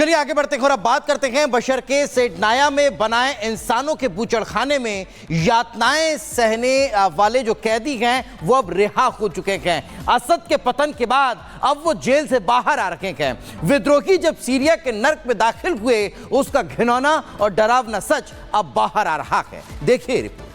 चलिए आगे बढ़ते हैं और अब बात करते हैं बशर के सेडनाया में बनाए इंसानों के बूचड़खाने में यातनाएं सहने वाले जो कैदी हैं वो अब रिहा हो चुके हैं। असद के पतन के बाद अब वो जेल से बाहर आ रखे हैं। विद्रोही जब सीरिया के नर्क में दाखिल हुए उसका घिनौना और डरावना सच अब बाहर आ रहा है। देखिए रिपोर्ट।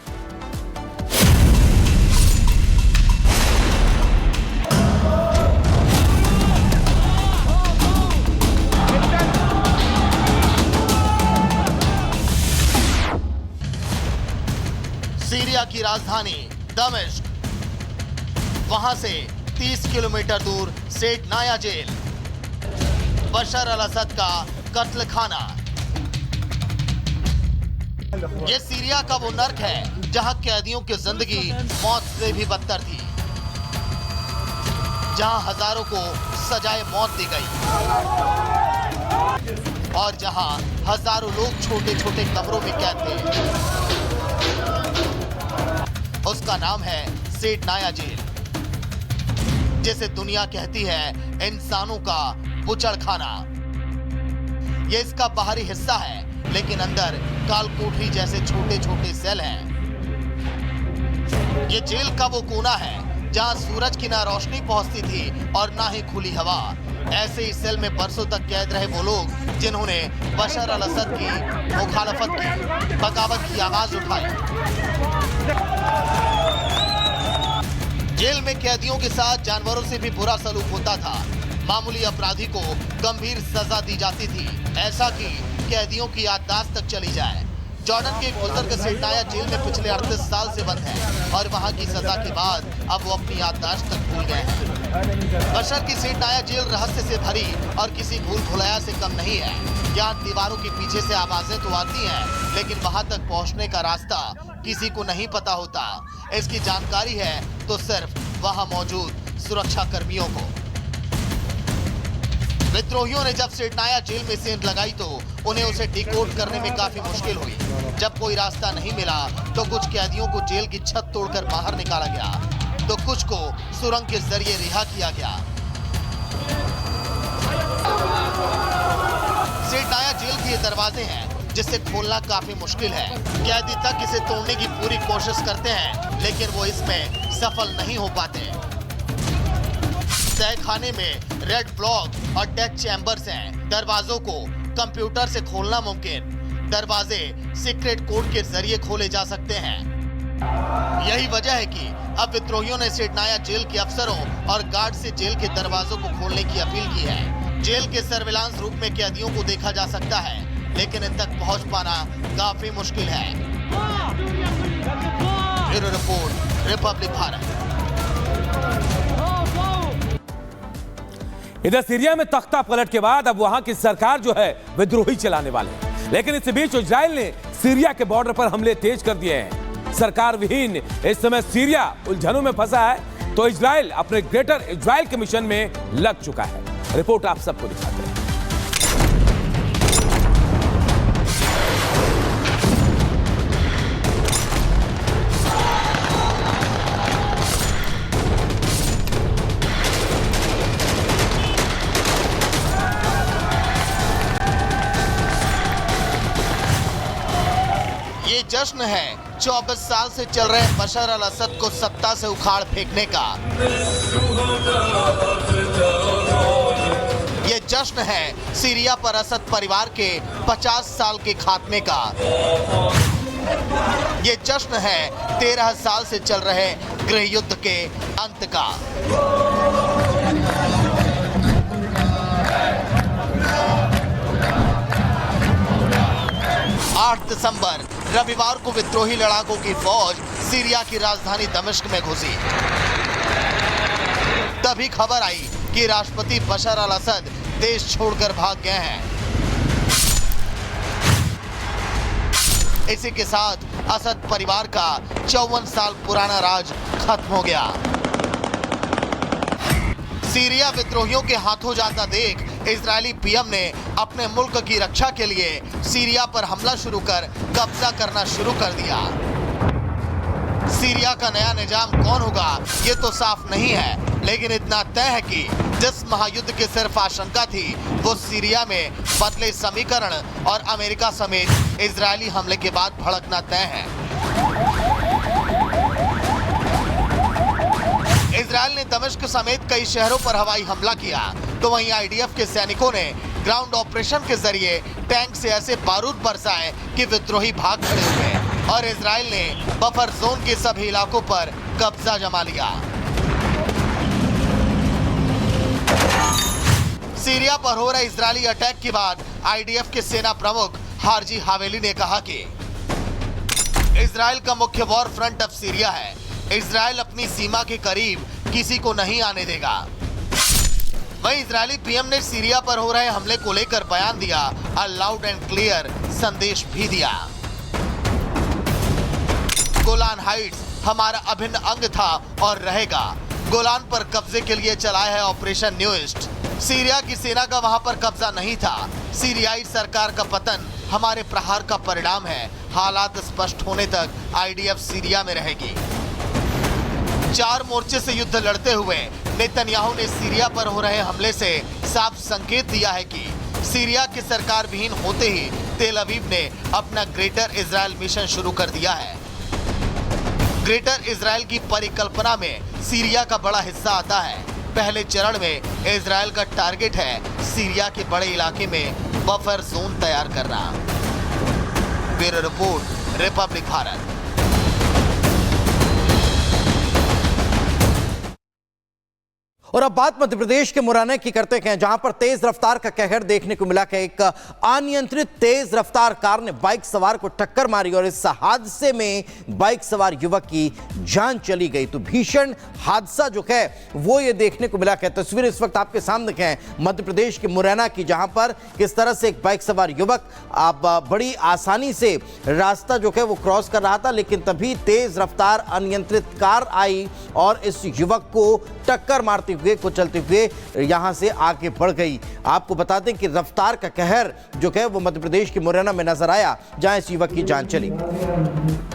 सीरिया की राजधानी दमिश्क, वहां से 30 किलोमीटर दूर सेडनाया जेल, बशर अल असद का कत्ल खाना। यह सीरिया का वो नर्क है जहां कैदियों की जिंदगी मौत से भी बदतर थी, जहां हजारों को सजाए मौत दी गई और जहां हजारों लोग छोटे छोटे कमरों में कैद थे। उसका नाम है सेडनाया जेल, जिसे दुनिया कहती है इंसानों का बूचड़खाना। यह इसका बाहरी हिस्सा है, लेकिन अंदर कालकोठरी जैसे छोटे छोटे सेल हैं। यह जेल का वो कोना है जहां सूरज की ना रोशनी पहुंचती थी और ना ही खुली हवा। ऐसे ही सेल में बरसों तक कैद रहे वो लोग जिन्होंने बशर अल असद की मुखालफत की, बगावत की आवाज उठाई। जेल में कैदियों के साथ जानवरों से भी बुरा सलूक होता था। मामूली अपराधी को गंभीर सजा दी जाती थी, ऐसा कि कैदियों की याददाश्त तक चली जाए। जॉर्डन के बुजुर्ग सेडनाया जेल में पिछले 38 साल से बंद हैं और वहां की सजा के बाद अब वो अपनी याददाश्त तक भूल गए हैं। बशर की सेडनाया जेल रहस्य से भरी और किसी भूल भुलैया से कम नहीं है। यहाँ दीवारों के पीछे से आवाजें तो आती हैं, लेकिन वहां तक पहुंचने का रास्ता किसी को नहीं पता होता। इसकी जानकारी है तो सिर्फ वहां मौजूद सुरक्षा कर्मियों को। विद्रोहियों ने जब सेडनाया जेल में सेंध लगाई तो उन्हें उसे डिकोड करने में काफी मुश्किल हुई। जब कोई रास्ता नहीं मिला तो कुछ कैदियों को जेल की छत तोड़कर बाहर निकाला गया, तो कुछ को सुरंग के जरिए रिहा किया गया। सेडनाया जेल के ये दरवाजे हैं जिसे खोलना काफी मुश्किल है। कैदी तक इसे तोड़ने की पूरी कोशिश करते हैं, लेकिन वो इसमें सफल नहीं हो पाते। तहखाने में रेड ब्लॉक और डेथ चैम्बर्स हैं। दरवाजों को कंप्यूटर से खोलना मुमकिन। दरवाजे सीक्रेट कोड के जरिए खोले जा सकते हैं। यही वजह है कि अब विद्रोहियों ने सेडनाया जेल के अफसरों और गार्ड से जेल के दरवाजों को खोलने की अपील की है। जेल के सर्विलांस रूम में कैदियों को देखा जा सकता है, लेकिन इन तक पहुंच पाना काफी मुश्किल है। Bureau report, Republic Bharat. इधर सीरिया में तख्ता पलट के बाद अब वहां की सरकार जो है विद्रोही चलाने वाले हैं, लेकिन इस बीच इजराइल ने सीरिया के बॉर्डर पर हमले तेज कर दिए हैं। सरकार विहीन इस समय सीरिया उलझनों में फंसा है, तो इजराइल अपने ग्रेटर इजराइल के मिशन में लग चुका है। रिपोर्ट आप सबको दिखाते हैं। ये जश्न है 24 साल से चल रहे बशर अल असद को सत्ता से उखाड़ फेंकने का। ये जश्न है सीरिया पर असद परिवार के 50 साल के खात्मे का। ये जश्न है 13 साल से चल रहे गृह युद्ध के अंत का। दिसंबर रविवार को विद्रोही लड़ाकों की फौज सीरिया की राजधानी दमिश्क में घुसी। तभी खबर आई कि राष्ट्रपति बशर अल असद देश छोड़कर भाग गए हैं। इसी के साथ असद परिवार का 54 साल पुराना राज खत्म हो गया। सीरिया विद्रोहियों के हाथों जाता देख इजरायली पीएम ने अपने मुल्क की रक्षा के लिए सीरिया पर हमला शुरू कर कब्जा करना शुरू कर दिया। सीरिया का नया निजाम कौन होगा ये तो साफ नहीं है, लेकिन इतना तय है कि जिस महायुद्ध की सिर्फ आशंका थी वो सीरिया में बदले समीकरण और अमेरिका समेत इजरायली हमले के बाद भड़कना तय है। इजरायल ने दमिश्क समेत कई शहरों पर हवाई हमला किया, तो वहीं आईडीएफ के सैनिकों ने ग्राउंड ऑपरेशन के जरिए टैंक से ऐसे बारूद बरसाए कि विद्रोही भाग खड़े हुए और इजरायल ने बफर जोन के सभी इलाकों पर कब्जा जमा लिया। सीरिया पर हो रहे इजरायली अटैक के बाद आईडीएफ के सेना प्रमुख हारजी हावेली ने कहा कि इजरायल का मुख्य वॉर फ्रंट अब सीरिया है। इजरायल अपनी सीमा के करीब किसी को नहीं आने देगा। वहीं इजरायली पीएम ने सीरिया पर हो रहे हमले को लेकर बयान दिया और लाउड एंड क्लियर संदेश भी दिया। गोलान हाइट्स हमारा अभिन्न अंग था और रहेगा। गोलान पर कब्जे के लिए चलाया है ऑपरेशन न्यू ईस्ट। सीरिया की सेना का वहां पर कब्जा नहीं था। सीरियाई सरकार का पतन हमारे प्रहार का परिणाम है। हालात स्पष्ट होने तक आईडीएफ सीरिया में रहेगी। 4 मोर्चे से युद्ध लड़ते हुए नेतन्याहू ने सीरिया पर हो रहे हमले से साफ संकेत दिया है कि सीरिया की सरकार विहीन होते ही तेल अवीव ने अपना ग्रेटर इजरायल मिशन शुरू कर दिया है। ग्रेटर इजरायल की परिकल्पना में सीरिया का बड़ा हिस्सा आता है। पहले चरण में इजरायल का टारगेट है सीरिया के बड़े इलाके में बफर जोन तैयार करना। Bureau report, Republic Bharat. और अब बात मध्य प्रदेश के मुरैना की करते हैं, जहां पर तेज रफ्तार का कहर देखने को मिला कि एक अनियंत्रित तेज रफ्तार कार ने बाइक सवार को टक्कर मारी और इस हादसे में बाइक सवार युवक की जान चली गई। तो भीषण हादसा जो है वो ये देखने को मिला कि तस्वीर इस वक्त आपके सामने है मध्य प्रदेश के मुरैना की, जहां पर किस तरह से एक बाइक सवार युवक बड़ी आसानी से रास्ता जो है वो क्रॉस कर रहा था, लेकिन तभी तेज रफ्तार अनियंत्रित कार आई और इस युवक को टक्कर मारते हुए कुचलते हुए यहां से आगे बढ़ गई। आपको बता दें कि रफ्तार का कहर जो है वो मध्य प्रदेश के मुरैना में नजर आया, जहां इस युवक की जान चली।